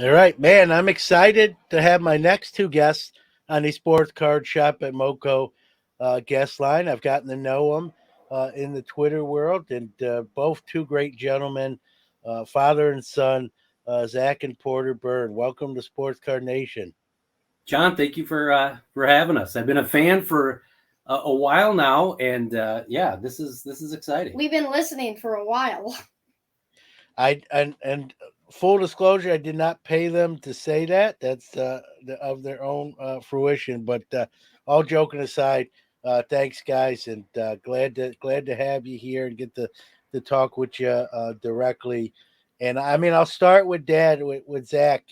All right, man. I'm excited to have my next two guests on the Sports Card Shop at Moco guest line. I've gotten to know them in the Twitter world, and both two great gentlemen, father and son, Zach and Porter Byrne. Welcome to Sports Card Nation. John, thank you for having us. I've been a fan for a while now, and yeah, this is exciting. We've been listening for a while. And full disclosure, I did not pay them to say that. That's of their own fruition. But all joking aside, thanks guys, and glad to have you here and get to talk with you directly. And I mean, I'll start with Dad with Zach.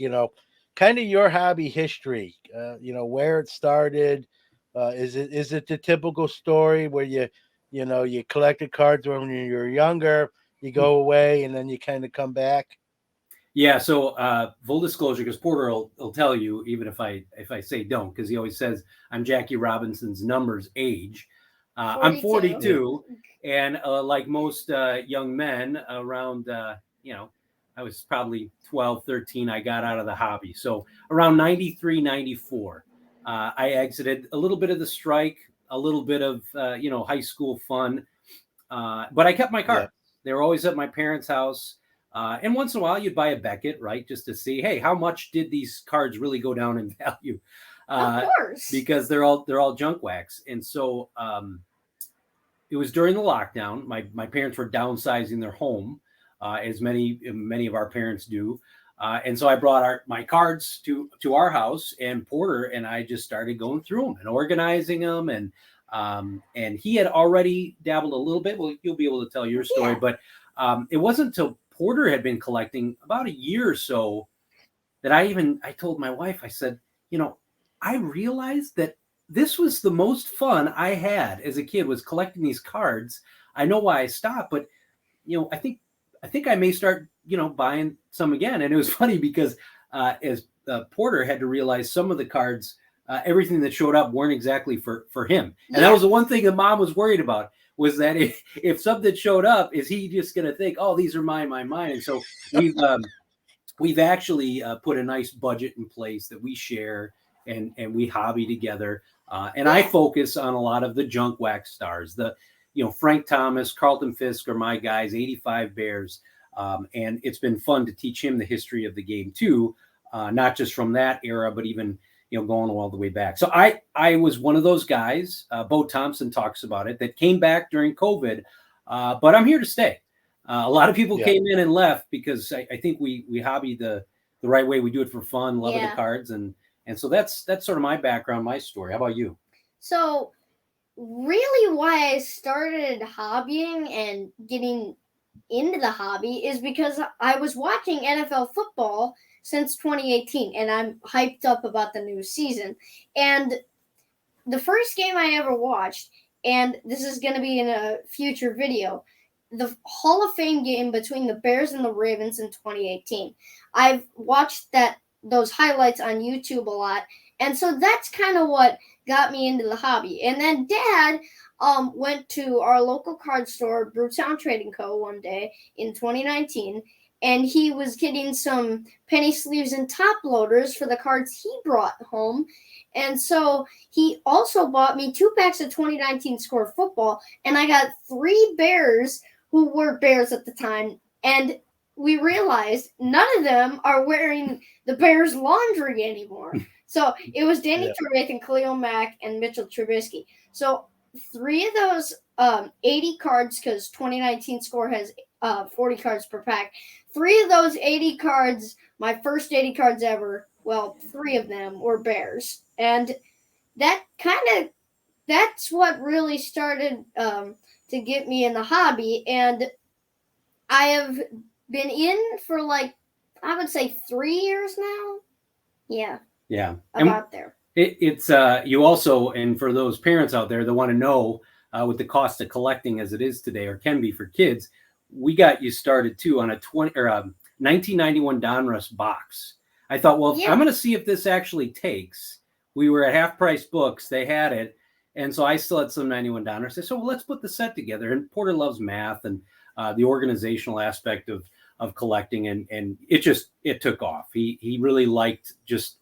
Kind of your hobby history. Where it started. Is it the typical story where you collected cards when you were younger? You go away and then you kind of come back. Yeah. So full disclosure, because Porter will tell you, even if I say don't, because he always says I'm Jackie Robinson's numbers age. I'm 42, and like most young men around, I was probably 12, 13. I got out of the hobby. So around 93, 94, I exited. A little bit of the strike, a little bit of high school fun, but I kept my cards. Yeah. They were always at my parents' house. And once in a while, you'd buy a Beckett, right? Just to see, hey, how much did these cards really go down in value? Of course. Because they're all junk wax. And so it was during the lockdown. My parents were downsizing their home, as many of our parents do. And so I brought my cards to our house, and Porter and I just started going through them and organizing them. And he had already dabbled a little bit. Well, you'll be able to tell your story, but it wasn't until Porter had been collecting about a year or so that I told my wife, I said, I realized that this was the most fun I had as a kid, was collecting these cards. I know why I stopped, but I think I may start, buying some again. And it was funny because as Porter had to realize some of the cards, everything that showed up weren't exactly for him. And that was the one thing that Mom was worried about, was that if something showed up, is he just going to think, oh, these are mine. And so we've actually put a nice budget in place that we share and we hobby together. And I focus on a lot of the junk wax stars, Frank Thomas, Carlton Fisk are my guys, 85 Bears. And it's been fun to teach him the history of the game too, not just from that era, but even going all the way back. So I was one of those guys, Bo Thompson talks about it, that came back during COVID, but I'm here to stay. A lot of people came in and left because I think we hobby the right way. We do it for fun, love of the cards. And so that's sort of my background, my story. How about you? So really why I started hobbying and getting into the hobby is because I was watching NFL football since 2018, and I'm hyped up about the new season. And the first game I ever watched, and this is going to be in a future video, the Hall of Fame game between the Bears and the Ravens in 2018. I've watched those highlights on YouTube a lot, and so that's kind of what got me into the hobby. And then Dad went to our local card store, Brewtown Trading Co., one day in 2019, and he was getting some penny sleeves and top loaders for the cards he brought home. And so he also bought me 2 packs of 2019 Score Football, and I got 3 Bears who were Bears at the time. And we realized none of them are wearing the Bears laundry anymore. So it was Danny Trevathan, Khalil Mack, and Mitchell Trubisky. So 3 of those 80 cards, because 2019 Score has 40 cards per pack. 3 of those 80 cards, my first 80 cards ever, well, 3 of them were Bears. And that's what really started to get me in the hobby. And I have been in for I would say 3 years now. Yeah. Yeah. About there. It's you also, and for those parents out there that want to know with the cost of collecting as it is today, or can be for kids, we got you started too on a 1991 Donruss box. I thought, well, I'm going to see if this actually takes. We were at Half Price Books; they had it, and so I still had some 91 Donruss. I said, well, let's put the set together. And Porter loves math and the organizational aspect of of collecting, and it took off. He really liked just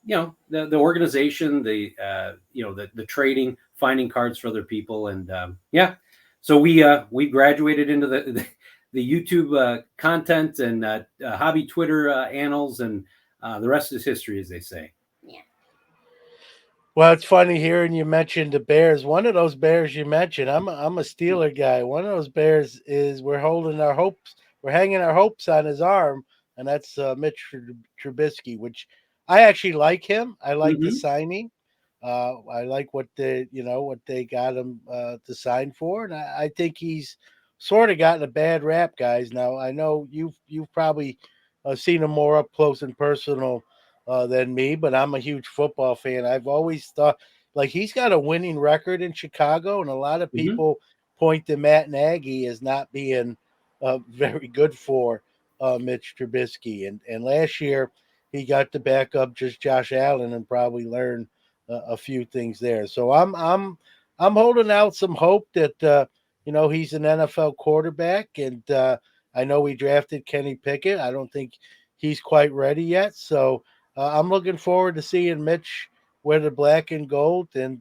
the organization, the trading, finding cards for other people, and yeah. So we graduated into the YouTube content and hobby Twitter annals, and the rest is history, as they say. Yeah. Well, it's funny hearing you mention the Bears. One of those Bears you mentioned, I'm a Steeler guy. One of those Bears is we're holding our hopes, we're hanging our hopes on his arm, and that's Mitch Trubisky, which I actually like him. I like the Hmm. signing. I like what they got him to sign for, and I think he's sort of gotten a bad rap, guys. Now I know you've probably seen him more up close and personal than me, but I'm a huge football fan. I've always thought like he's got a winning record in Chicago, and a lot of Hmm. people point to Matt Nagy as not being very good for Mitch Trubisky. And last year he got to back up just Josh Allen and probably learn a few things there. So I'm holding out some hope that he's an NFL quarterback, and I know we drafted Kenny Pickett. I don't think he's quite ready yet, so I'm looking forward to seeing Mitch wear the black and gold and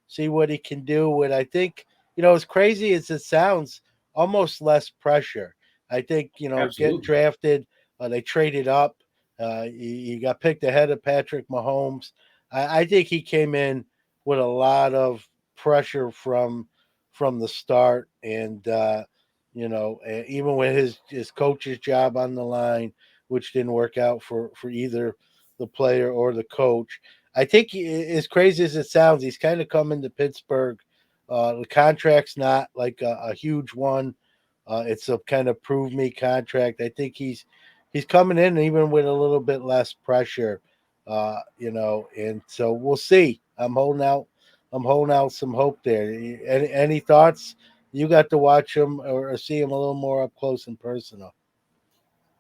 see what he can do with. I think as crazy as it sounds, almost less pressure. I think getting Absolutely. drafted, they traded up. He got picked ahead of Patrick Mahomes. I think he came in with a lot of pressure from the start, and even with his coach's job on the line, which didn't work out for either the player or the coach. I think as crazy as it sounds, he's kind of coming to Pittsburgh. The contract's not like a huge one. It's a kind of prove me contract. I think he's coming in even with a little bit less pressure, and so we'll see. I'm holding out some hope there. Any thoughts? You got to watch him or see him a little more up close and personal.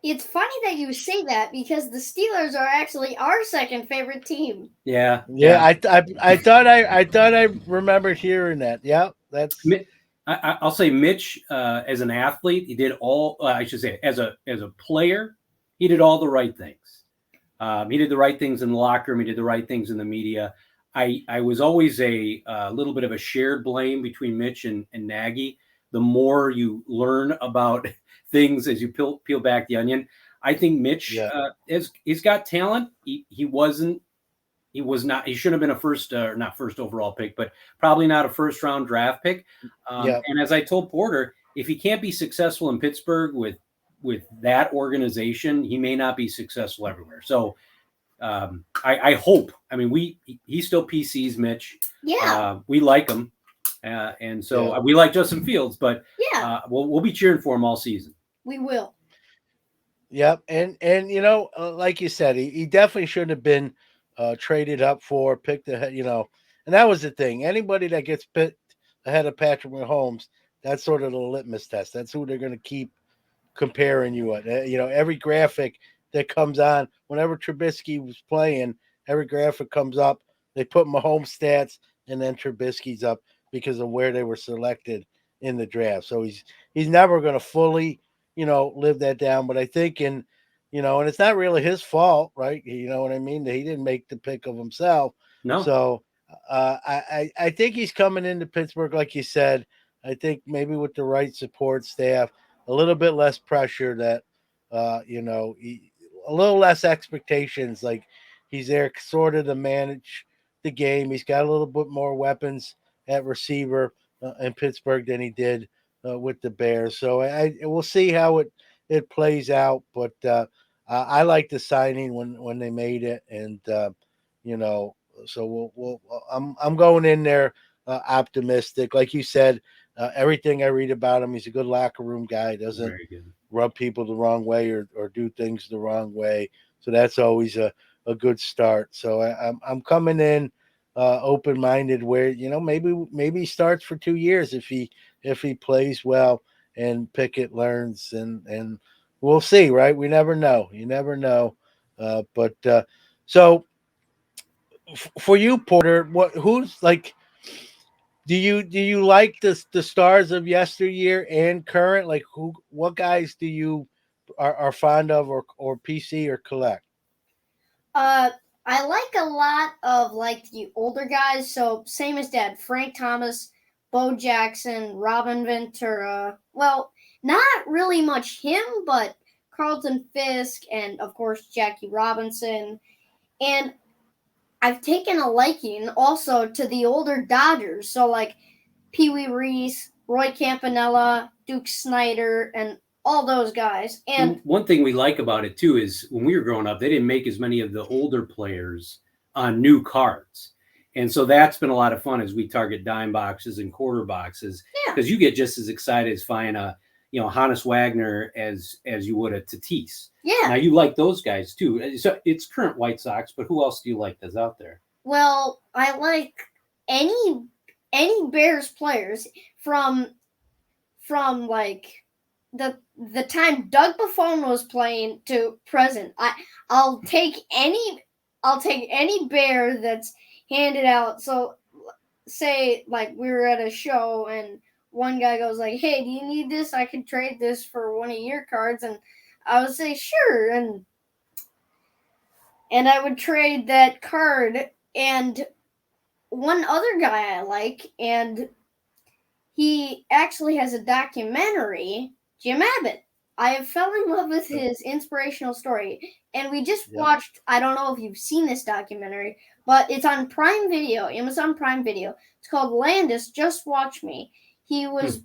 It's funny that you say that because the Steelers are actually our second favorite team. Yeah, Yeah, yeah. I thought I remembered hearing that. Yeah, that's I'll say Mitch, as an athlete, he did all. I should say, as a player, he did all the right things. He did the right things in the locker room. He did the right things in the media. I was always a little bit of a shared blame between Mitch and Nagy. The more you learn about things as you peel back the onion, I think Mitch yeah, he's got talent. He wasn't. He was not. He shouldn't have been a first, not first overall pick, but probably not a first round draft pick. yeah, And as I told Porter, if he can't be successful in Pittsburgh with that organization, he may not be successful everywhere. So I hope. I mean, he still PCs Mitch. Yeah, We like him, and yeah. so we like Justin Fields, but yeah, we'll be cheering for him all season. we will. Yep, and like you said, he definitely shouldn't have been traded up for, picked ahead, and that was the thing. Anybody that gets picked ahead of Patrick Mahomes, that's sort of the litmus test. That's who they're going to keep comparing you at. Every graphic that comes on whenever Trubisky was playing, every graphic comes up. They put Mahomes stats and then Trubisky's up because of where they were selected in the draft. So he's never going to fully live that down. But I think and it's not really his fault, right? You know what I mean? He didn't make the pick of himself. No, So I think he's coming into Pittsburgh, like you said. I think maybe with the right support staff, a little bit less pressure that a little less expectations, like he's there sort of to manage the game. He's got a little bit more weapons at receiver in Pittsburgh than he did with the Bears. So I we'll see how it plays out, but I like the signing when they made it, and you know so we'll I'm going in there optimistic, like you said. Everything I read about him, he's a good locker room guy. Doesn't very good. rub people the wrong way or do things the wrong way. So that's always a good start. So I'm coming in open minded where maybe he starts for 2 years if he plays well and Pickett learns and we'll see, right? We never know. You never know. But so for you, Porter, who's like do you like the stars of yesteryear and current? Like what guys do you are fond of or PC or collect? I like a lot of like the older guys. So same as Dad, Frank Thomas, Bo Jackson, Robin Ventura. Well, not really much him, but Carlton Fisk and of course Jackie Robinson. And I've taken a liking also to the older Dodgers. So like Pee Wee Reese, Roy Campanella, Duke Snyder, and all those guys. And one thing we like about it too is when we were growing up, they didn't make as many of the older players on new cards. And so that's been a lot of fun as we target dime boxes and quarter boxes, because you get just as excited as finding a Hannes Wagner as you would a Tatis. Yeah. Now you like those guys too. So it's current White Sox, but who else do you like that's out there? Well, I like any Bears players from like the time Doug Buffon was playing to present. I'll take any Bear that's handed out. So say like we were at a show and one guy goes like, "Hey, do you need this? I can trade this for one of your cards." And I would say, "Sure." And I would trade that card. And one other guy I like, and he actually has a documentary, Jim Abbott. I have fell in love with his inspirational story. And we just watched, I don't know if you've seen this documentary, but it's on Prime Video, Amazon Prime Video. It's called Landis, Just Watch Me. He was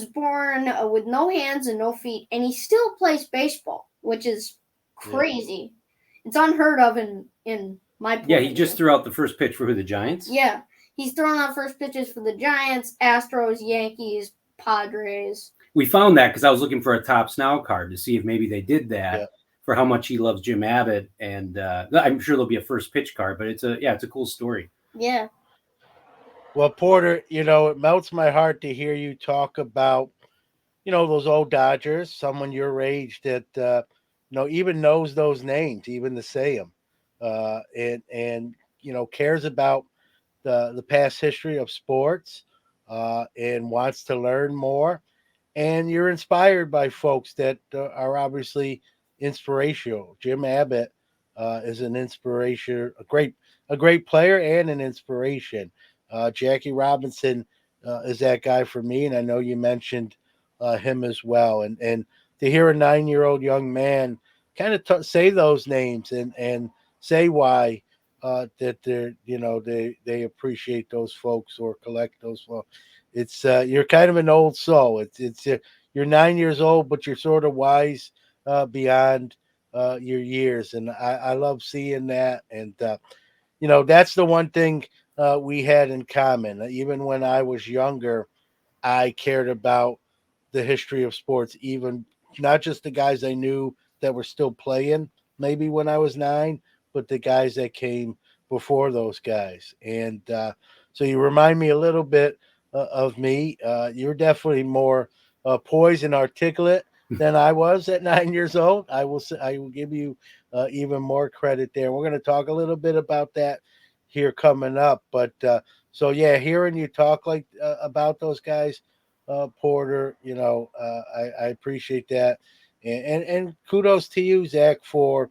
born with no hands and no feet, and he still plays baseball, which is crazy. It's unheard of in my point he just threw out the first pitch for who, the Giants? Yeah. He's throwing out first pitches for the Giants, Astros, Yankees, Padres. We found that because I was looking for a Tops Now card to see if maybe they did that for how much he loves Jim Abbott. And I'm sure there'll be a first pitch card, but it's a cool story. Yeah. Well, Porter, it melts my heart to hear you talk about, those old Dodgers, someone your age that, even knows those names, even to say them, and cares about the past history of sports, and wants to learn more. And you're inspired by folks that are obviously inspirational. Jim Abbott is an inspiration, a great player and an inspiration. Jackie Robinson is that guy for me, and I know you mentioned him as well. And to hear a 9-year-old young man kind of say those names and say why that they appreciate those folks or collect those folks. It's you're kind of an old soul. It's you're 9 years old, but you're sort of wise beyond your years, and I love seeing that. And that's the one thing we had in common. Even when I was younger, I cared about the history of sports, even not just the guys I knew that were still playing, maybe when I was 9, but the guys that came before those guys. And so you remind me a little bit of me. You're definitely more poised and articulate than I was at 9 years old. I will give you even more credit there. We're going to talk a little bit about that here coming up. But so yeah, hearing you talk like about those guys, Porter, I appreciate that, and kudos to you, Zach, for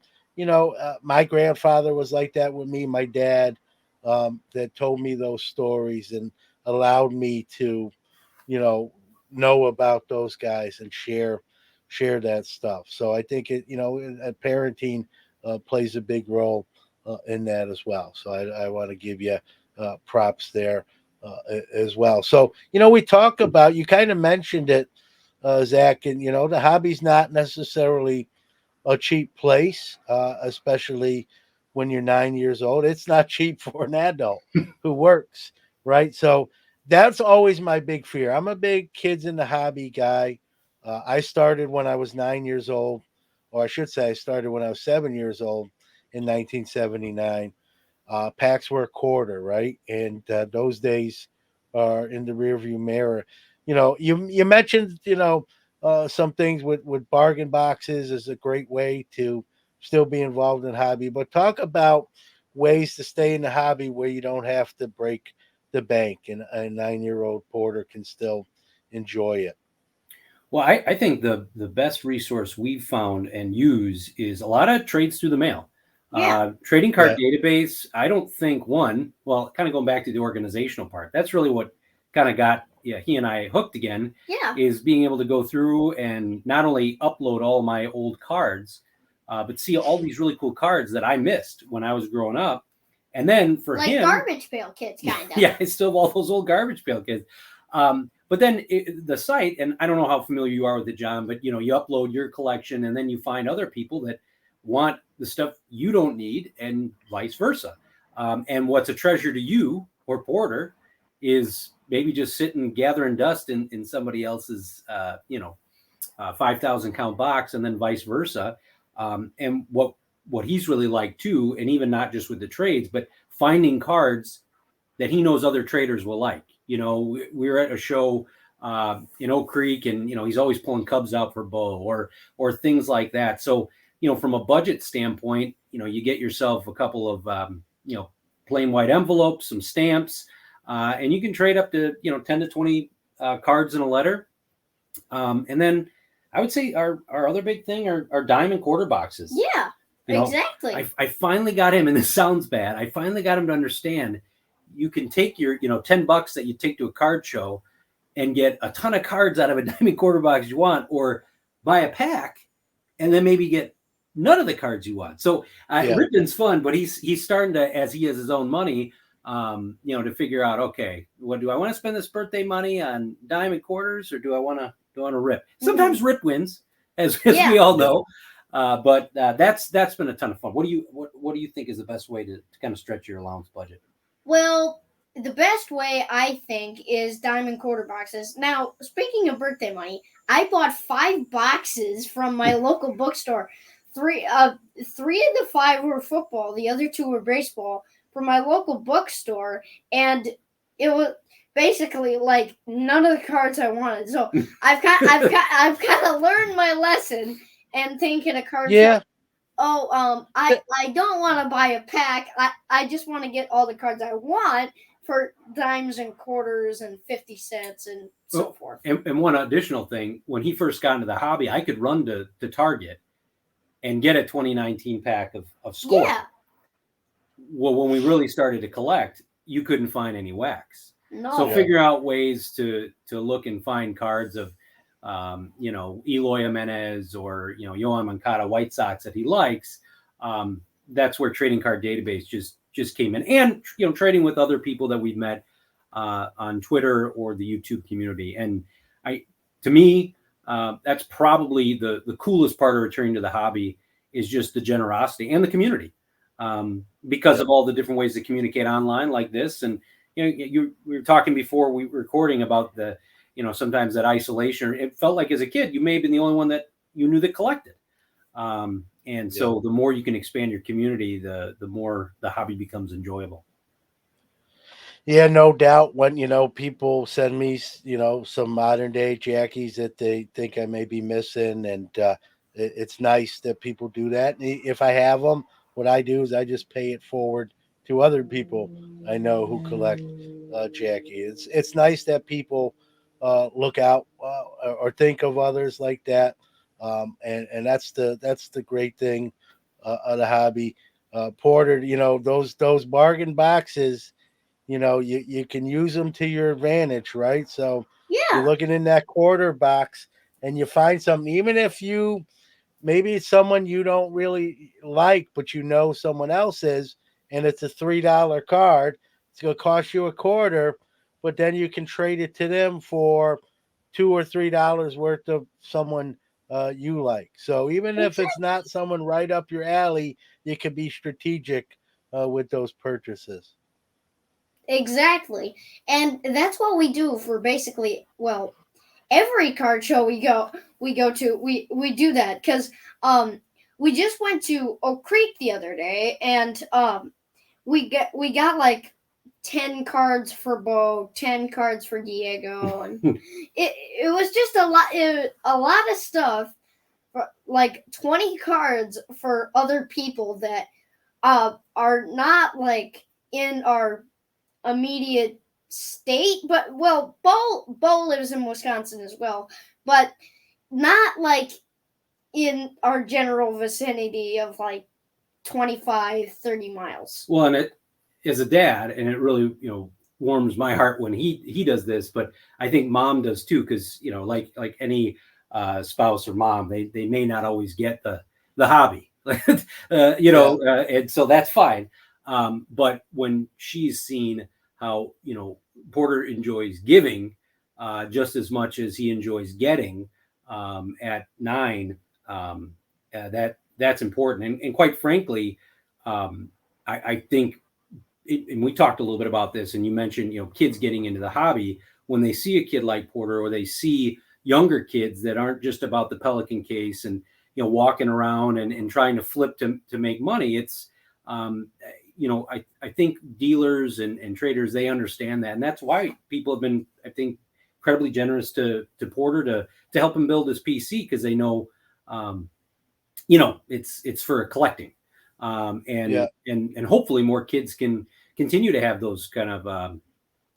my grandfather was like that with me. My dad, that told me those stories and allowed me to, know about those guys and share that stuff. So I think parenting plays a big role in that as well. So I want to give you props there as well. So we talk about, you kind of mentioned it, Zach, and the hobby's not necessarily a cheap place, especially when you're 9 years old. It's not cheap for an adult who works, right? So that's always my big fear. I'm a big kids in the hobby guy. I started when I was 9 years old, or I should say, I started when I was 7 years old in 1979. Packs were a quarter, right? And those days are in the rearview mirror. You mentioned some things with bargain boxes is a great way to still be involved in hobby. But talk about ways to stay in the hobby where you don't have to break the bank, and a 9-year-old Porter can still enjoy it. Well, I think the best resource we've found and use is a lot of trades through the mail. Yeah. Trading card Yeah. database, I don't think well, kind of going back to the organizational part, that's really what kind of got he and I hooked again, Yeah. is being able to go through and not only upload all my old cards, but see all these really cool cards that I missed when I was growing up. And then for Like him, garbage pail kids, kind of. yeah, I still have all those old garbage pail kids. But then the site, and I don't know how familiar you are with it, John, but you upload your collection, and then you find other people that want the stuff you don't need, and vice versa. And what's a treasure to you or Porter is maybe just sitting gathering dust in somebody else's 5,000 count box, and then vice versa. And what he's really like too, and even not just with the trades, but finding cards that he knows other traders will like. We were at a show in Oak Creek, and he's always pulling Cubs out for Bo or things like that. So from a budget standpoint, you get yourself a couple of plain white envelopes, some stamps, and you can trade up to 10 to 20 cards in a letter. And then I would say our other big thing are diamond quarter boxes. Yeah, exactly. I finally got him, and this sounds bad, I finally got him to understand you can take your $10 that you take to a card show and get a ton of cards out of a diamond quarter box you want, or buy a pack and then maybe get none of the cards you want. So Ripton's fun, but he's starting to, as he has his own money, to figure out, okay, what do I want to spend this birthday money on, diamond quarters, or do I want to rip? Sometimes rip wins, as we all know. But that's been a ton of fun. What do you think is the best way to kind of stretch your allowance budget? Well, the best way, I think, is diamond quarter boxes. Now, speaking of birthday money, I bought 5 boxes from my local bookstore. Three of the 5 were football. The other 2 were baseball from my local bookstore, and it was basically like none of the cards I wanted. So I've kind of learned my lesson and thinking a card. Yeah. I don't want to buy a pack. I just want to get all the cards I want for dimes and quarters and 50 cents and so forth. And one additional thing, when he first got into the hobby, I could run to Target and get a 2019 pack of Score. Yeah. Well, when we really started to collect, you couldn't find any wax. No. So figure out ways to look and find cards of Eloy Jimenez or Yohan Moncada White Sox that he likes. That's where Trading Card Database just came in, and trading with other people that we've met on Twitter or the YouTube community. And to me, that's probably the coolest part of returning to the hobby, is just the generosity and the community, because of all the different ways to communicate online like this. And we were talking before we were recording about the sometimes that isolation. It felt like as a kid you may have been the only one that you knew that collected. So the more you can expand your community, the more the hobby becomes enjoyable. Yeah, no doubt. When people send me some modern day Jackies that they think I may be missing, and it's nice that people do that. If I have them, what I do is I just pay it forward to other people I know who collect Jackie. It's nice that people look out or think of others like that, and that's the great thing of the hobby. Porter, those bargain boxes, you can use them to your advantage, right? So you're looking in that quarter box and you find something, even if maybe it's someone you don't really like, but someone else is, and it's a $3 card. It's going to cost you a quarter, but then you can trade it to them for $2 or $3 worth of someone you like. So even if it's not someone right up your alley, you can be strategic with those purchases. Exactly. And that's what we do for basically, well, every card show we go to, we do that, because we just went to Oak Creek the other day, and we got like 10 cards for Bo, 10 cards for Diego, and it was just a lot of stuff, for like 20 cards for other people that are not like in our immediate state, but well, Bo lives in Wisconsin as well, but not like in our general vicinity of like 25, 30 miles. Well, and it as a dad, and it really warms my heart when he does this, but I think mom does too, because like any spouse or mom, they may not always get the hobby, Yeah, and so that's fine. But when she's seen how Porter enjoys giving just as much as he enjoys getting at 9, that's important, and quite frankly. Um, I think, and we talked a little bit about this, and you mentioned, kids getting into the hobby when they see a kid like Porter, or they see younger kids that aren't just about the Pelican case and, walking around and trying to flip to make money. It's, I think dealers and traders, they understand that. And that's why people have been, I think, incredibly generous to Porter to help him build his PC, because they know, um, it's for collecting, yeah, and hopefully more kids can continue to have those kind of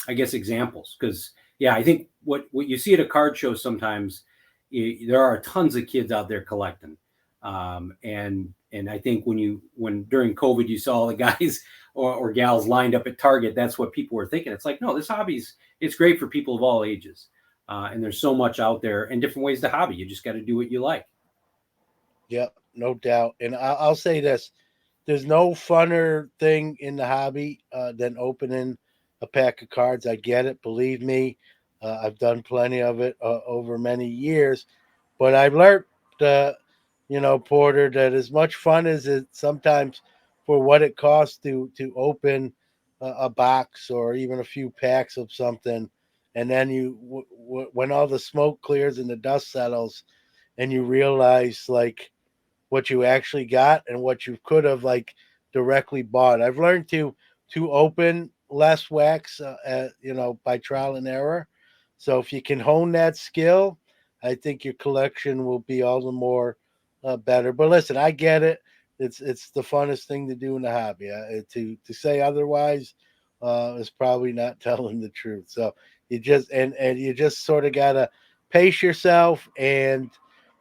I guess examples, because yeah, I think what you see at a card show sometimes, there are tons of kids out there collecting, and I think when during COVID you saw the guys or gals lined up at Target, that's what people were thinking. It's like, no, this hobby's it's great for people of all ages, and there's so much out there and different ways to hobby. You just got to do what you like. yeah, no doubt. And I'll say this: there's no funner thing in the hobby than opening a pack of cards. I get it, believe me. I've done plenty of it over many years, but I've learned, uh, Porter, that as much fun as it sometimes for what it costs to open a box or even a few packs of something, and then when all the smoke clears and the dust settles, and you realize like what you actually got and what you could have like directly bought. I've learned to open less wax, by trial and error. So if you can hone that skill, I think your collection will be all the more better. But listen, I get it. It's the funnest thing to do in the hobby. To say otherwise is probably not telling the truth. So and you just sort of gotta pace yourself and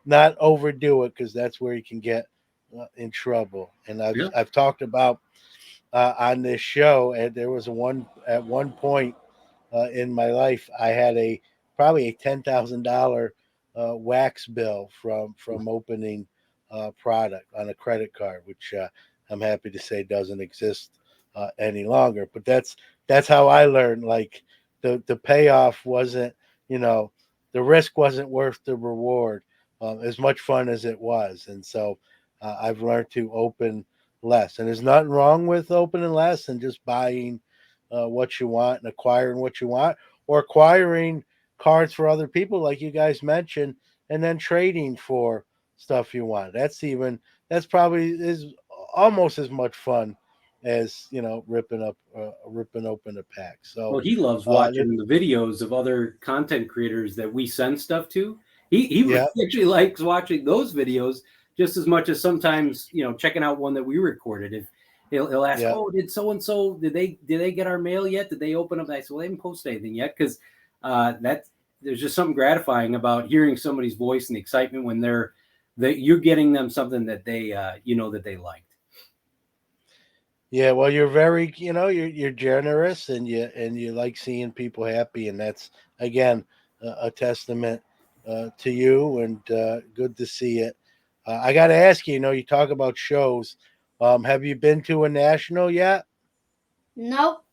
not overdo it, because that's where you can get in trouble. And Yeah. I've talked about on this show, and there was at one point in my life, I had a probably a $10,000 wax bill from opening product on a credit card, which I'm happy to say doesn't exist any longer. But that's how I learned. Like the payoff wasn't, you know, the risk wasn't worth the reward. As much fun as it was, and so I've learned to open less. And there's nothing wrong with opening less and just buying what you want and acquiring what you want, or acquiring cards for other people, like you guys mentioned, and then trading for stuff you want. That's probably is almost as much fun as ripping open a pack. Well, So, he loves uh, watching the videos of other content creators that we send stuff to. He really yeah, actually likes watching those videos just as much as sometimes checking out one that we recorded. If he'll ask, yeah, "Oh, did so and so did they get our mail yet? Did they open up?" I said, "Well, they haven't posted anything yet," because that there's just something gratifying about hearing somebody's voice and the excitement when that you're getting them something that they that they liked. yeah. Well, you're very, you're generous, and you like seeing people happy, and that's again a testament to you, and good to see it. I got to ask you, you talk about shows. Have you been to a national yet? Nope,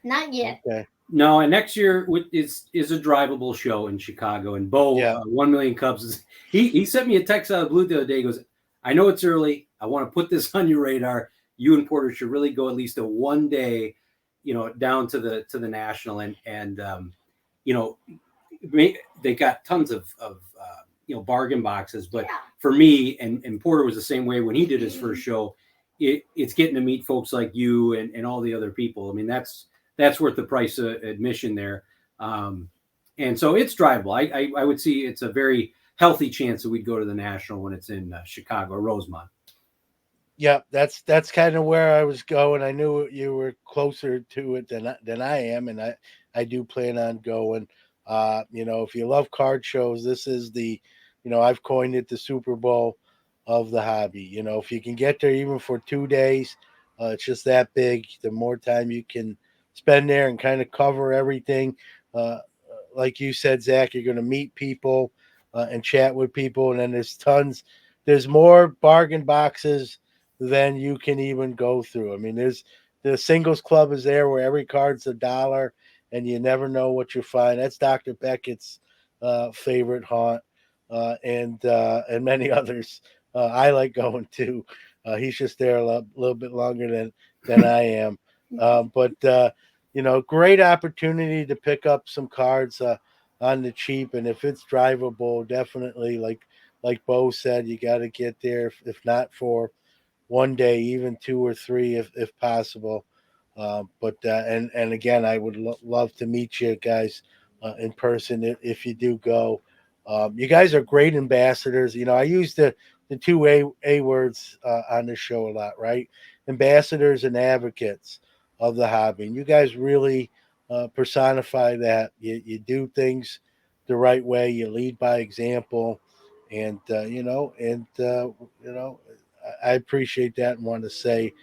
not yet. Okay. No, and next year is a drivable show in Chicago. And Bo, Yeah. 1 million Cubs, he sent me a text out of the blue the other day. He goes, "I know it's early. I want to put this on your radar. You and Porter should really go at least a 1 day, down to the national, and you know they got tons of bargain boxes. But Yeah. for me, and Porter was the same way when he did his first show. It's getting to meet folks like you and all the other people. I mean, that's worth the price of admission there. Um, and so it's drivable. I would see it's a very healthy chance that we'd go to the national when it's in Chicago or Rosemont. Yeah, that's kind of where I was going. I knew you were closer to it than I am, and I do plan on going. If you love card shows, this is I've coined it the Super Bowl of the hobby. If you can get there even for 2 days, it's just that big. The more time you can spend there and kind of cover everything, like you said, Zach, you're going to meet people and chat with people, and then there's more bargain boxes than you can even go through. I mean, there's the singles club is there where every card's $1, and you never know what you find. That's Dr. Beckett's favorite haunt, and many others. I like going to. He's just there a little bit longer than I am. But great opportunity to pick up some cards on the cheap, and if it's drivable, definitely like Bo said, you got to get there. If not for one day, even two or three, if possible. And again, I would love to meet you guys in person if you do go. You guys are great ambassadors. I use the two A words on the show a lot, right? Ambassadors and advocates of the hobby. And you guys really personify that. You do things the right way. You lead by example, and I appreciate that and want to say,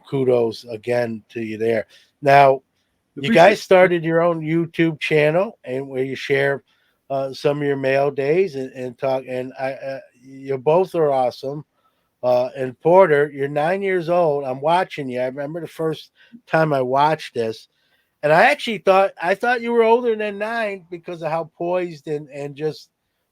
kudos again to you there. Now, you Appreciate guys started your own YouTube channel and where you share some of your mail days and talk. And you both are awesome. And Porter, you're 9 years old. I'm watching you. I remember the first time I watched this, and I thought you were older than 9 because of how poised and just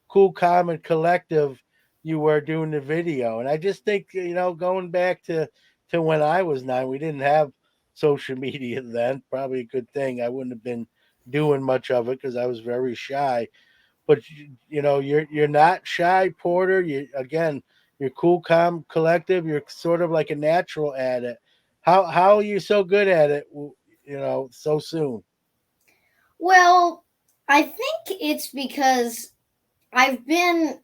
cool, calm, and collective you were doing the video. And I just think, going back to when I was 9, we didn't have social media then. Probably a good thing. I wouldn't have been doing much of it because I was very shy. But you're not shy, Porter. You're cool, calm, collective. You're sort of like a natural at it. How are you so good at it? So soon. Well, I think it's because I've been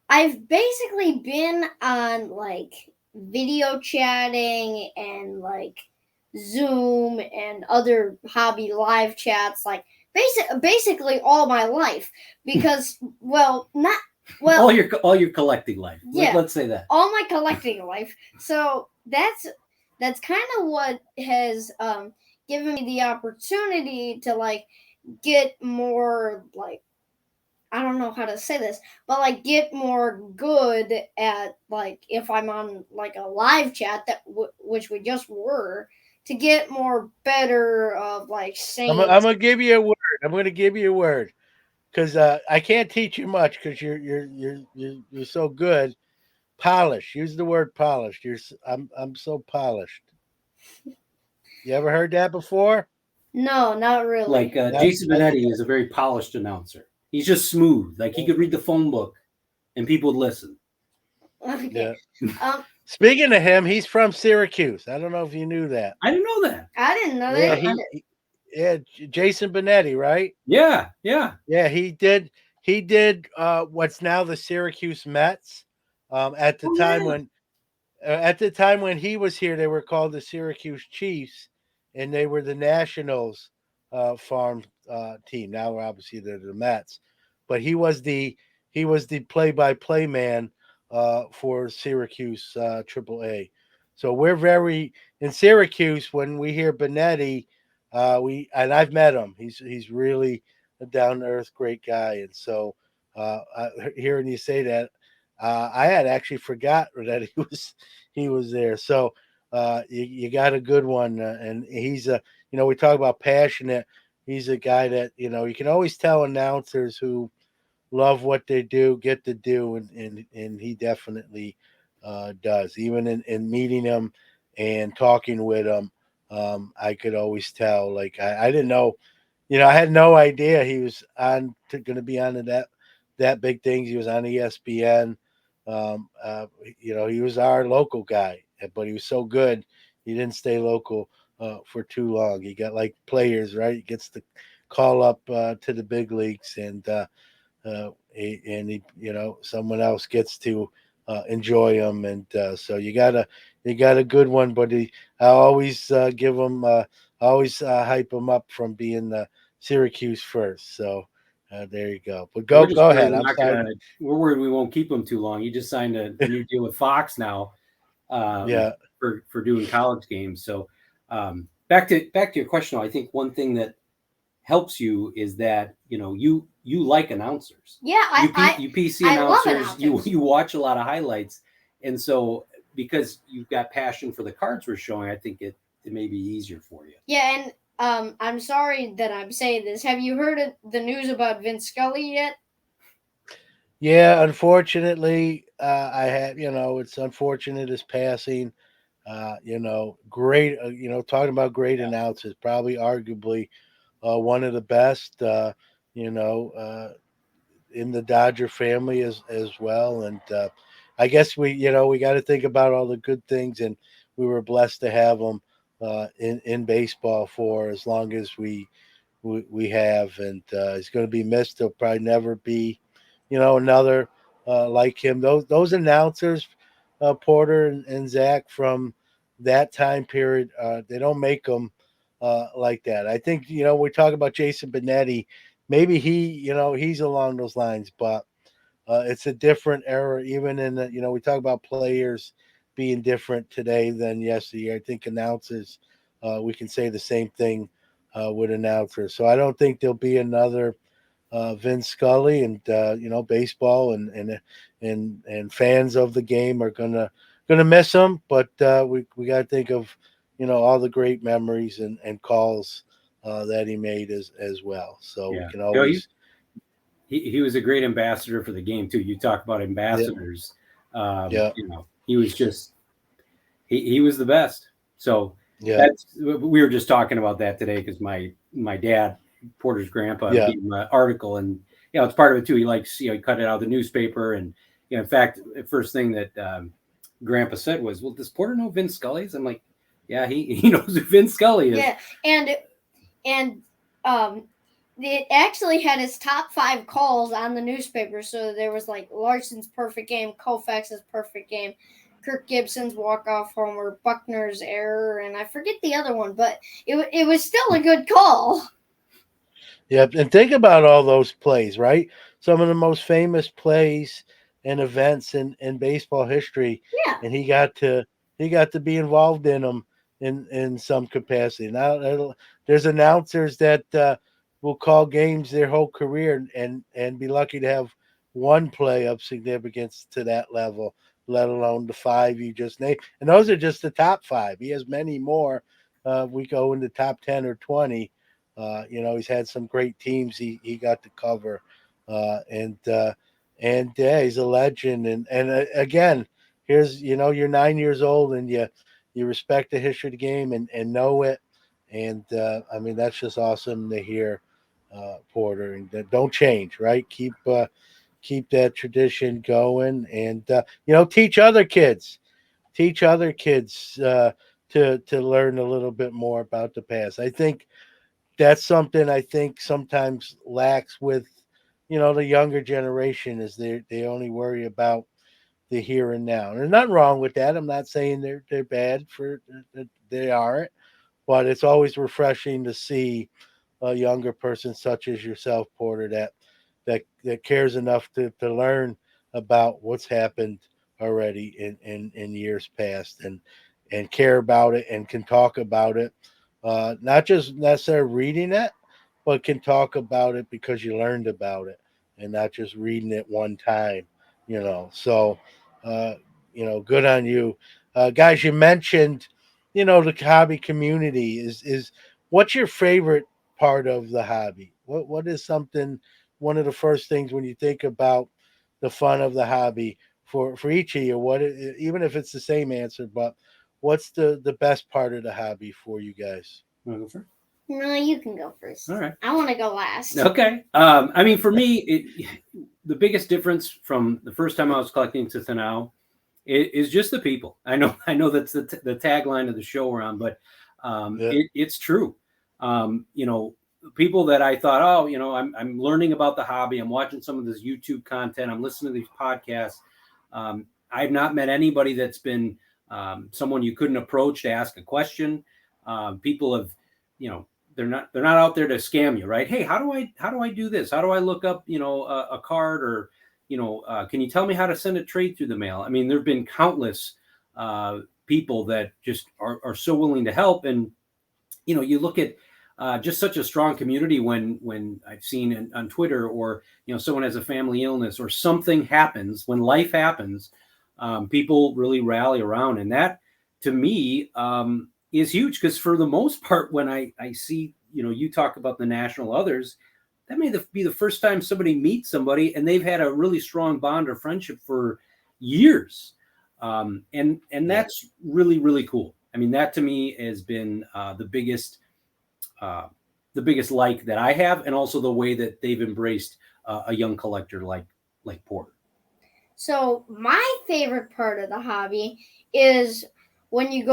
I've basically been on like video chatting and like Zoom and other hobby live chats like basically all my life because well not well all your collecting life. yeah Let's say that. all my collecting life. So that's kind of what has given me the opportunity to like get more like I don't know how to say this, but like get more good at like if I'm on like a live chat which we just were to get more better of like saying I'm gonna give you a word. I'm gonna give you a word because I can't teach you much because you're so good. Polish. Use the word polished. I'm so polished. You ever heard that before? no, not Like really. Jason That's Benetti is a very polished announcer. He's just smooth. Like he could read the phone book, and people would listen. Okay. yeah. Um, Speaking of him, he's from Syracuse. I don't know if you knew that. I didn't know that. I didn't know Yeah, that Okay. either. yeah, Jason Benetti, right? Yeah, yeah. Yeah, he did what's now the Syracuse Mets. At the Oh time yeah. when he was here, they were called the Syracuse Chiefs, and they were the Nationals farm team. Now, obviously, they're the Mets, but he was the play-by-play man for Syracuse AAA. So we're very in Syracuse when we hear Benetti. I've met him. He's really a down to earth, great guy, and so hearing you say that, I had actually forgot that he was there. So you got a good one, and he's a we talk about passionate. He's a guy that you can always tell announcers who love what they do, get to do, and he definitely does. Even in meeting him and talking with him, I could always tell. Like I didn't know, I had no idea he was going to be on that big things. He was on ESPN. Um, uh, he was our local guy, but he was so good, he didn't stay local for too long. He got like players, right? He gets to call up to the big leagues, and someone else gets to enjoy him, and so you got a good one, but I always give him, I always hype him up from being Syracuse first. So There you go. But We're just go worried ahead. I'm sorry. we're worried we won't keep him too long. He just signed a new deal with Fox now, Yeah. for doing college games. So back to your question, I think one thing that helps you is that you like announcers. Yeah, You PC I love announcers. announcers. You watch a lot of highlights, and so because you've got passion for the cards we're showing, I think it may be easier for you. Yeah, and I'm sorry that I'm saying this. Have you heard of the news about Vince Scully yet? Yeah, unfortunately, I had, it's unfortunate his passing. Great, talking about great announcers, probably arguably one of the best, you know, uh, in the Dodger family as well. And I guess we got to think about all the good things, and we were blessed to have him in baseball for as long as we have, and he's going to be missed. He'll probably never be, another like him. Those announcers, Porter and Zach from that time period, they don't make them like that. I think we talk about Jason Benetti. Maybe he's along those lines, but it's a different era. Even in the we talk about players being different today than yesteryear. I think announcers, we can say the same thing with announcers. So I don't think there'll be another Vince Scully, and baseball and fans of the game are gonna miss him. But we got to think of all the great memories and calls that he made as well. So we Yeah. can always He was a great ambassador for the game too. You talk about yeah ambassadors. yeah He was just he was the best. So yeah that's we were just talking about that today because my dad, Porter's grandpa, yeah gave him an article, and it's part of it too. He likes he cut it out of the newspaper, and in fact, the first thing that Grandpa said was, "Well, does Porter know Vince Scully's?" I'm like, "Yeah, he knows who Vince Scully is." Yeah, and it actually had his top 5 calls on the newspaper. So there was like Larson's perfect game, Koufax's perfect game, Kirk Gibson's walk-off homer, Buckner's error, and I forget the other one, but it was still a good call. Yeah, and think about all those plays, right? Some of the most famous plays and events in baseball history, Yeah. and he got to be involved in them in some capacity. Now there's announcers that will call games their whole career and be lucky to have one play of significance to that level, let alone the 5 you just named. And those are just the top 5. He has many more. We go into top 10 or 20. He's had some great teams he got to cover, and yeah, he's a legend. And again, here's you're 9 years old and you respect the history of the game and know it, and I mean that's just awesome to hear, Porter. And don't change, right? Keep that tradition going, and teach other kids to learn a little bit more about the past. I think that's something I think sometimes lacks with the younger generation, is they only worry about the here and now. And there's nothing wrong with that. I'm not saying they're bad for they aren't, but it's always refreshing to see a younger person such as yourself, Porter, that cares enough to learn about what's happened already in years past, and care about it and can talk about it, not just necessarily reading it, but can talk about it because you learned about it and not just reading it one time. So uh, good on you, guys. You mentioned the hobby community. Is what's your favorite part of the hobby? What is something, one of the first things when you think about the fun of the hobby for each of you? Even if it's the same answer, but what's the best part of the hobby for you guys? Want to go first? No, you can go first. All right. I want to go last. Okay. I mean, for me, the biggest difference from the first time I was collecting to now is just the people. I know that's the tagline of the show we're on, but Yeah. it's true. People that I thought, I'm learning about the hobby. I'm watching some of this YouTube content. I'm listening to these podcasts. I've not met anybody that's been someone you couldn't approach to ask a question. People have, they're not out there to scam you, right? Hey, how do I do this? How do I look up, a card, or, can you tell me how to send a trade through the mail? I mean, there've been countless people that just are so willing to help. And, you look at just such a strong community when I've seen on Twitter, or, someone has a family illness or something happens, when life happens, people really rally around. And that, to me, is huge, because for the most part, when I see, you talk about the national others, that may be the first time somebody meets somebody and they've had a really strong bond or friendship for years. And that's really, really cool. I mean, that to me has been the biggest like that I have, and also the way that they've embraced a young collector like Porter. So my favorite part of the hobby is when you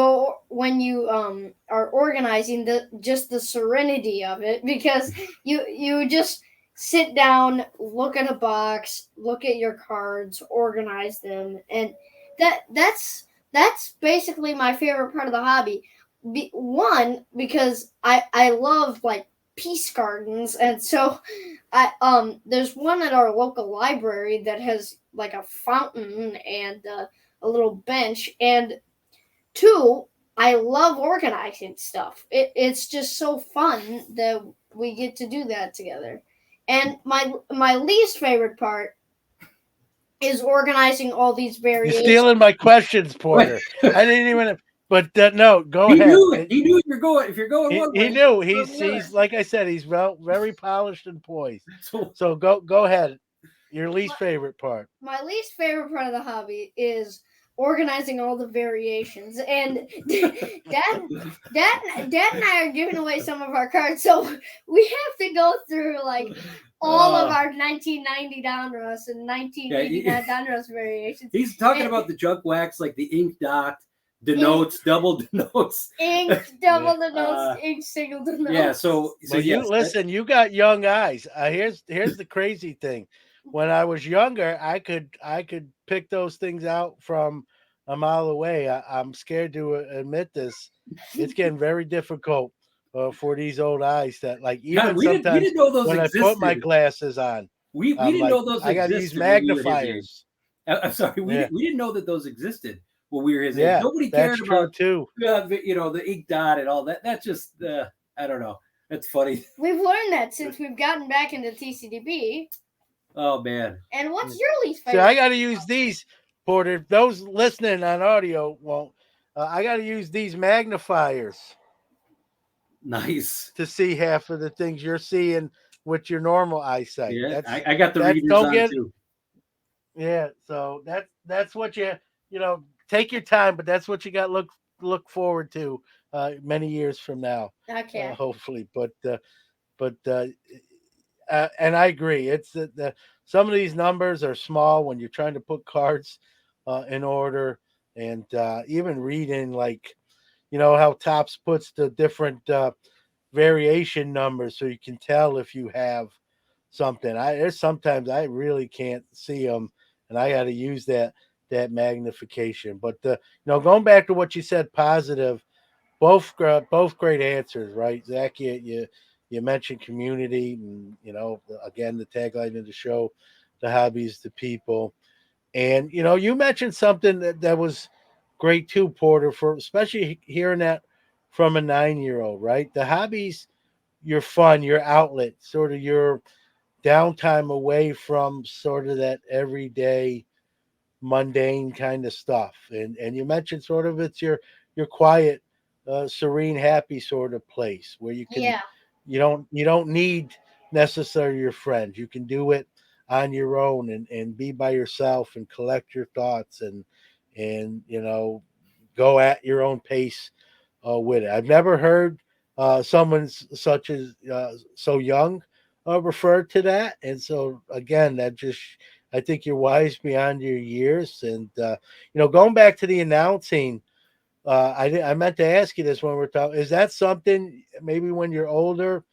are organizing, the serenity of it, because you just sit down, look at a box, look at your cards, organize them, and that's basically my favorite part of the hobby. One, because I love like peace gardens, and so there's one at our local library that has like a fountain and a little bench. And two, I love organizing stuff. It's just so fun that we get to do that together. And my least favorite part is organizing all these You're variations. stealing my questions, Porter. I didn't even. But no, go He ahead. knew it. He knew if you're going one way. He knew. He's like I said. He's very polished and poised. So go ahead. Your least favorite part. My least favorite part of the hobby is organizing all the variations. And Dad and I are giving away some of our cards, so we have to go through like all of our 1990 Donruss and 1989 Donruss variations. He's talking about the junk wax, like the ink dot, denotes, double denotes, ink, double denotes, ink, single denotes. Yeah, so you listen. You got young eyes. Here's the crazy thing. When I was younger, I could pick those things out from a mile away. I'm scared to admit this. It's getting very difficult for these old eyes. That like even we sometimes didn't know those when existed. I put my glasses on, we didn't know those. I got to use magnifiers. I'm sorry, we didn't know that those existed when we were his age. Yeah, Nobody cared about too. The ink dot and all that. That's just I don't know. That's funny. We've learned that since we've gotten back into TCDB. Oh man! And what's your least favorite? So I got to use these, Porter. Those listening on audio won't. I got to use these magnifiers. Nice. To see half of the things you're seeing with your normal eyesight. Yeah, I got the readers on too. Yeah, so that's what you take your time, but that's what you got look forward to many years from now. Okay. Hopefully, but and I agree. It's the some of these numbers are small when you're trying to put cards in order, and even reading like how Topps puts the different variation numbers so you can tell if you have something. There's sometimes I really can't see them, and I got to use that magnification. But going back to what you said, positive, both great answers, right, Zach? You mentioned community, and again the tagline of the show, the hobbies, the people, and you mentioned something that was great too, Porter, for especially hearing that from a 9-year-old, right? The hobbies, your fun, your outlet, sort of your downtime away from sort of that everyday mundane kind of stuff. And you mentioned sort of it's your quiet, serene, happy sort of place where you can you don't need necessarily your friends. You can do it on your own and be by yourself and collect your thoughts and go at your own pace with it. I've never heard someone such as so young refer to that, and so again, that just I think you're wise beyond your years. And going back to the announcing, I meant to ask you this when we're talking. Is that something maybe when you're older,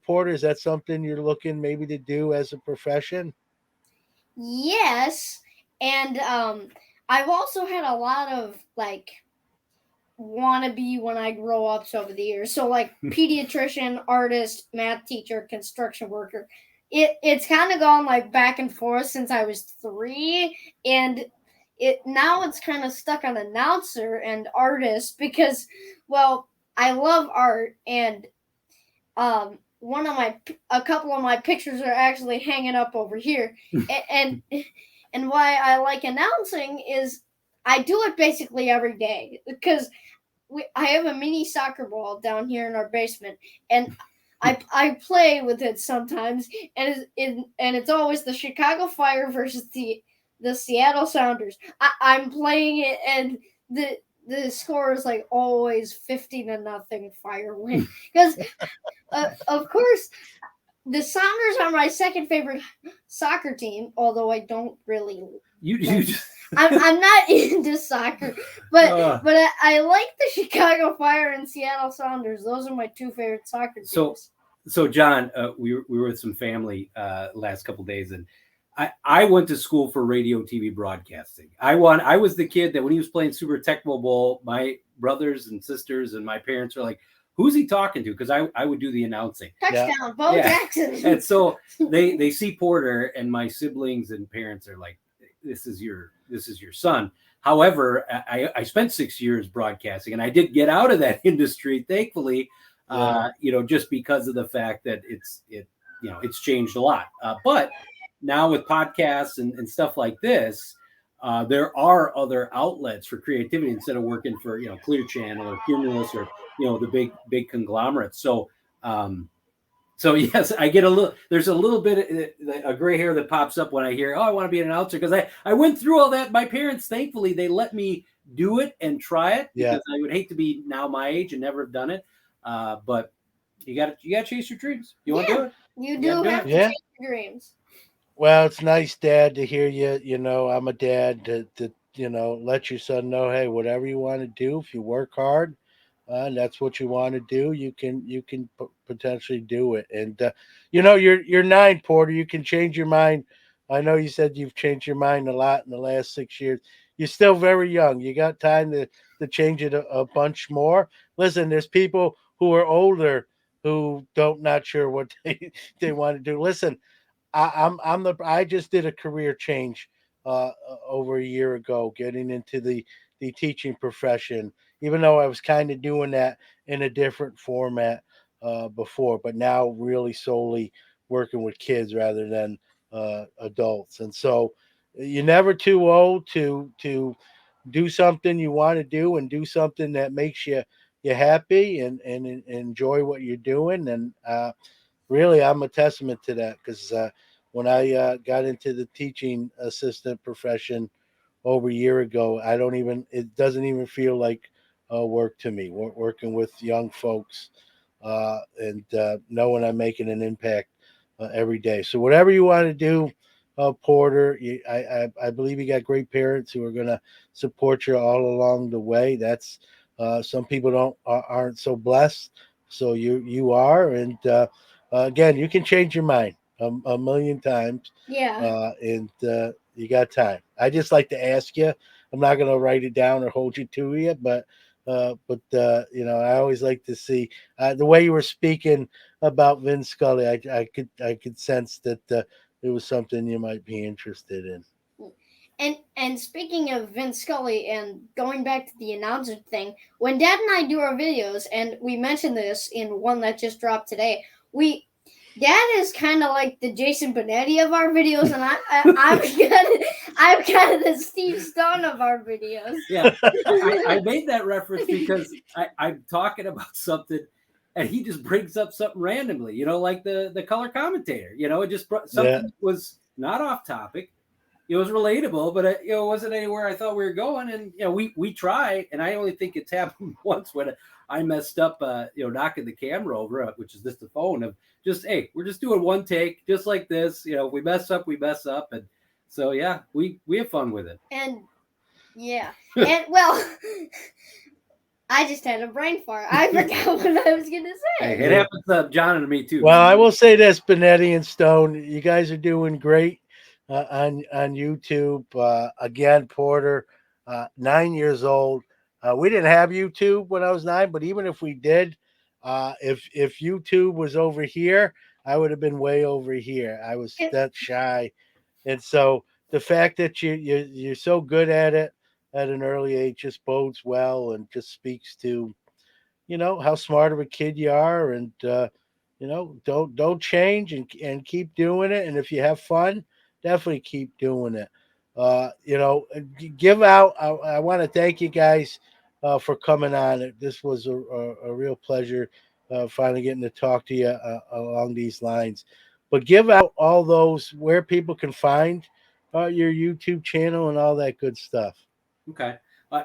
Porter? Is that something you're looking maybe to do as a profession? Yes, and I've also had a lot of want to be when I grow up over the years. So like pediatrician, artist, math teacher, construction worker. It's kind of gone like back and forth since I was 3, and now it's kind of stuck on announcer and artist because, well, I love art, and a couple of my pictures are actually hanging up over here, and and why I like announcing is I do it basically every day because I have a mini soccer ball down here in our basement, and I play with it sometimes, and it's always the Chicago Fire versus the Seattle Sounders. I'm playing it, and the score is like always 50-0 Fire win because of course the Sounders are my second favorite soccer team, although I don't really. You just. I'm not into soccer, but I like the Chicago Fire and Seattle Sounders. Those are my 2 favorite soccer teams. So John, we were with some family last couple of days, and I went to school for radio, TV broadcasting. I was the kid that when he was playing Super Tecmo Bowl, my brothers and sisters and my parents were like, "Who's he talking to?" Because I would do the announcing. Touchdown, Bo Jackson. And so they see Porter, and my siblings and parents are like, this is your son. However, I spent 6 years broadcasting, and I did get out of that industry, thankfully, just because of the fact that it's changed a lot. But now with podcasts and stuff like this, there are other outlets for creativity instead of working for, Clear Channel or Cumulus or, the big conglomerates. So yes, I get there's a little bit of gray hair that pops up when I hear, I want to be an announcer, because I went through all that. My parents, thankfully, they let me do it and try it, because I would hate to be now my age and never have done it. But you got to chase your dreams. You want to do it? You do have to chase your dreams. Well, it's nice, Dad, to hear you. I'm a dad to let your son know, hey, whatever you want to do, if you work hard, and that's what you want to do, you can potentially do it. And you're 9, Porter. You can change your mind. I know you said you've changed your mind a lot in the last 6 years. You're still very young. You got time to change it a bunch more. Listen, there's people who are older who not sure what they want to do. Listen, I just did a career change over a year ago, getting into the teaching profession, even though I was kind of doing that in a different format before, but now really solely working with kids rather than adults. And so you're never too old to do something you want to do, and do something that makes you happy and enjoy what you're doing. And really, I'm a testament to that, because when I got into the teaching assistant profession over a year ago, it doesn't even feel like work to me. Working with young folks and knowing I'm making an impact every day. So whatever you want to do, Porter, I believe you got great parents who are going to support you all along the way. That's some people aren't so blessed, so you are. And again, you can change your mind a million times. Yeah. And you got time. I just like to ask you. I'm not going to write it down or hold you to you, but I always like to see the way you were speaking about Vin Scully. I could sense that it was something you might be interested in. And speaking of Vince Scully and going back to the announcer thing, when Dad and I do our videos, and we mentioned this in one that just dropped today, Dad is kind of like the Jason Benetti of our videos, and I'm kind of the Steve Stone of our videos. Yeah, I made that reference because I'm talking about something, and he just brings up something randomly, like the color commentator. It just something was not off topic. It was relatable, but it wasn't anywhere I thought we were going. And we try, and I only think it's happened once when I messed up, knocking the camera over, which is just the phone of just, hey, we're just doing one take, just like this. We mess up, and so yeah, we have fun with it. And yeah, and well, I just had a brain fart. I forgot what I was gonna say. Hey, it happens to John and me too. Well, I will say this, Benetti and Stone, you guys are doing great on YouTube. Again, Porter, 9 years old, We didn't have YouTube when I was 9, but even if we did, if YouTube was over here, I would have been way over here. I was that shy, and so the fact that you're so good at it at an early age just bodes well and just speaks to how smart of a kid you are, and don't change and keep doing it. And if you have fun, definitely keep doing it. Give out. I want to thank you guys for coming on. This was a real pleasure finally getting to talk to you along these lines. But give out all those where people can find your YouTube channel and all that good stuff. Okay.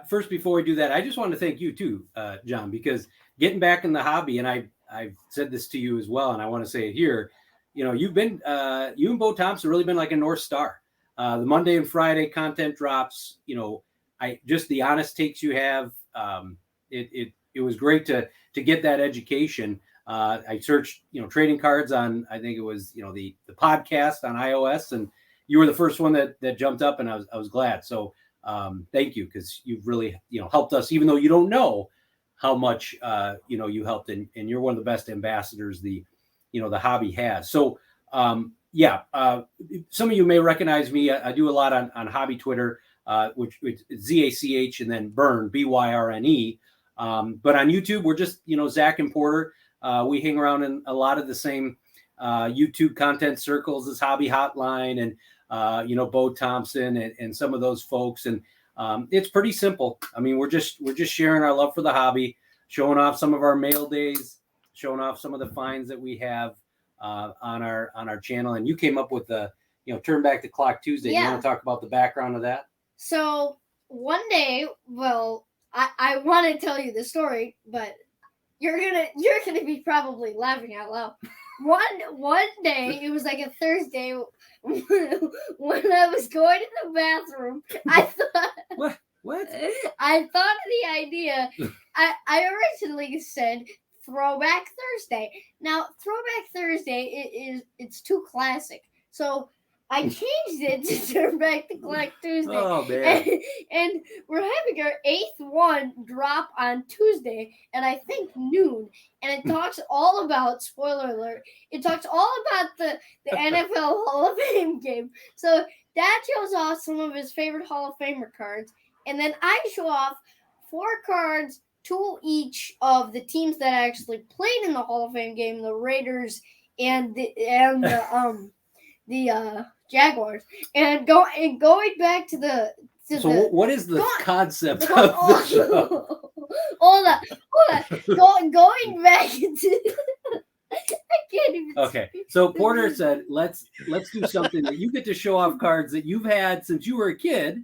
First, before we do that, I just want to thank you too, John, because getting back in the hobby, and I've said this to you as well, and I want to say it here. You've been you and Bo Thompson really been like a North Star. The Monday and Friday content drops. I just the honest takes you have. It was great to get that education. I searched trading cards on, I think it was the podcast on iOS, and you were the first one that jumped up, and I was glad. So thank you, because you've really helped us, even though you don't know how much you helped, and you're one of the best ambassadors the hobby has. So some of you may recognize me. I do a lot on hobby Twitter, which is ZACH and then Byrne, BYRNE. But on YouTube, we're just Zach and Porter. We hang around in a lot of the same YouTube content circles as Hobby Hotline and Bo Thompson and some of those folks. And it's pretty simple. I mean, we're just sharing our love for the hobby, showing off some of our mail days, showing off some of the finds that we have on our channel. And you came up with the Turn Back the Clock Tuesday. Yeah. You want to talk about the background of that? So one day, well, I want to tell you the story, but you're gonna be probably laughing out loud. One day, it was like a Thursday, when I was going to the bathroom, I thought what? I thought of the idea. I originally said Throwback Thursday. Now Throwback Thursday it's too classic, so I changed it to Turn Back the Clock Tuesday. Oh man! And we're having our 8th one drop on Tuesday, and I think noon. And it talks all about, spoiler alert, it talks all about the NFL Hall of Fame game. So Dad shows off some of his favorite Hall of Famer cards, and then I show off 4 cards, 2 each of the teams that actually played in the Hall of Fame game: the Raiders and the Jaguars. And going back to the what is the concept of the show? Hold on. Going back to I can't even. Okay, so Porter said, let's do something that you get to show off cards that you've had since you were a kid,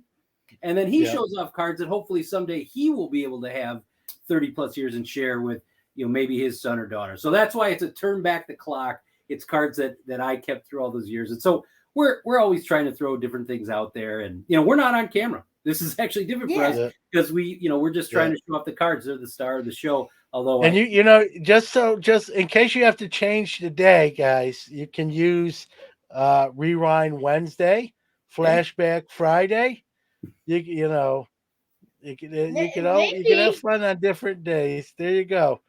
and then he shows off cards that hopefully someday he will be able to have 30 plus years and share with maybe his son or daughter. So that's why it's a Turn Back the Clock. It's cards that I kept through all those years, and so we're always trying to throw different things out there, and we're not on camera. This is actually different for us because we're just trying to show off the cards. They're the star of the show. Although, and just in case you have to change the day, guys, you can use Rewind Wednesday, Flashback Friday. You can have fun on different days. There you go.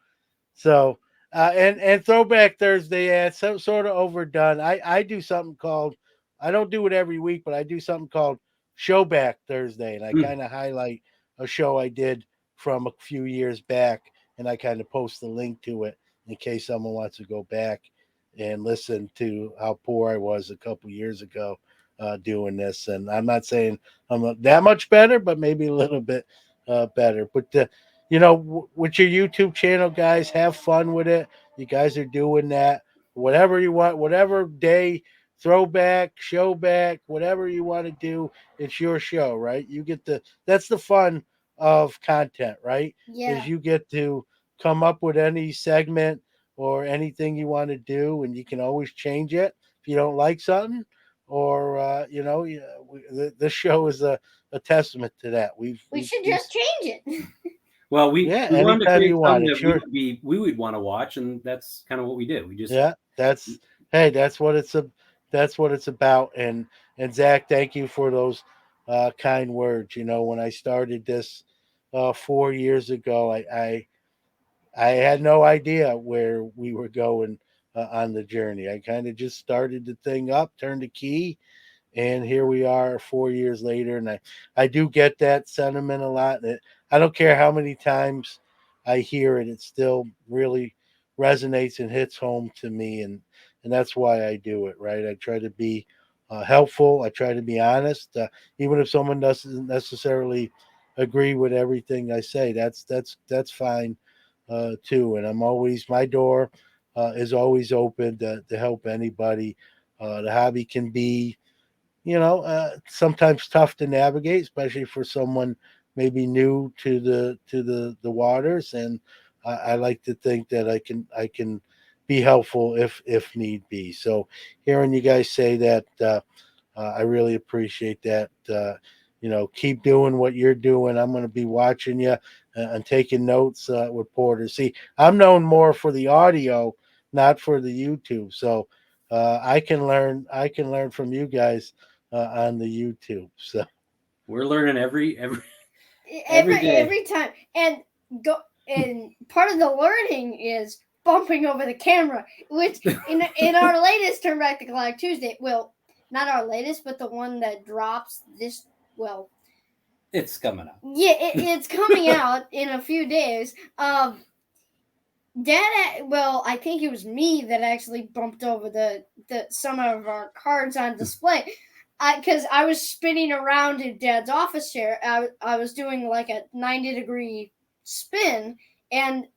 So and Throwback Thursday, so sort of overdone. I do something called, I don't do it every week, but I do something called Showback Thursday, and I kind of highlight a show I did from a few years back, and I kind of post the link to it in case someone wants to go back and listen to how poor I was a couple years ago doing this. And I'm not saying I'm not that much better, but maybe a little bit better. But with your YouTube channel, guys, have fun with it. You guys are doing that. Whatever you want, whatever day, throwback, showback, whatever you want to do, it's your show, right? That's the fun of content, right? Yeah. Is you get to come up with any segment or anything you want to do, and you can always change it if you don't like something. Or this show is a testament to that. We should just change it. Well, we wanted to create something that we would want to watch, and that's kind of what we did. We just that's what it's about. And Zach, thank you for those kind words. When I started this 4 years ago. I had no idea where we were going on the journey. I kind of just started the thing up, turned the key, and here we are 4 years later. And I do get that sentiment a lot. And I don't care how many times I hear it, it still really resonates and hits home to me. And that's why I do it, right? I try to be helpful. I try to be honest, even if someone doesn't necessarily agree with everything I say. That's fine too. And I'm always my door is always open to help anybody. The hobby can be, sometimes tough to navigate, especially for someone maybe new to the waters. And I like to think that I can be helpful if need be. So hearing you guys say that, I really appreciate that. Keep doing what you're doing. I'm going to be watching you and taking notes with Porter. See, I'm known more for the audio, not for the YouTube. So I can learn. I can learn from you guys on the YouTube. So We're learning every every time. And part of the learning is bumping over the camera, which in our latest Turn Back the Clock Tuesday, well, not our latest, but the one that drops this, well, it's coming up. Yeah, it's coming out in a few days. Dad, well, I think it was me that actually bumped over the some of our cards on display. Because I was spinning around in Dad's office chair. I was doing like a 90-degree spin, and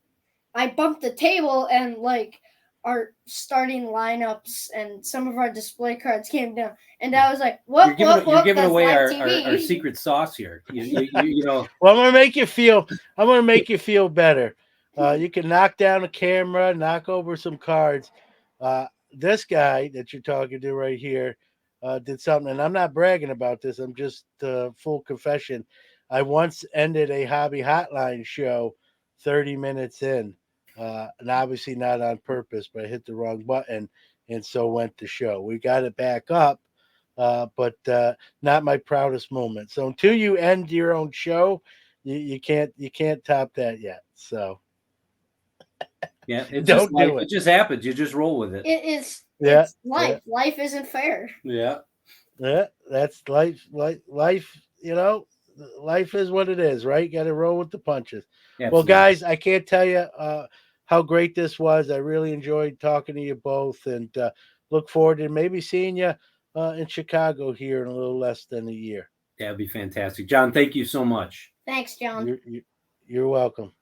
I bumped the table, and like our starting lineups and some of our display cards came down. And I was like, "What? You're giving away our our secret sauce here. You know. well, I'm gonna make you feel. I'm gonna make you feel better. You can knock down a camera, knock over some cards. This guy that you're talking to right here did something, and I'm not bragging about this. I'm just full confession. I once ended a hobby hotline show 30 minutes in, and obviously not on purpose, but I hit the wrong button, and so went the show. We got it back up, but not my proudest moment. So until you end your own show, you can't top that yet. So Yeah, it's just don't life. do It it. just happens. You just roll with it. Yeah, It's life. Life isn't fair. Yeah. yeah. That's life. Life. Life is what it is, right? Got to roll with the punches. Well, Absolutely. guys, I can't tell you how great this was. I really enjoyed talking to you both, and look forward to maybe seeing you in Chicago here in a little less than a year. That'd be fantastic. John, thank you so much. Thanks, John. You're welcome.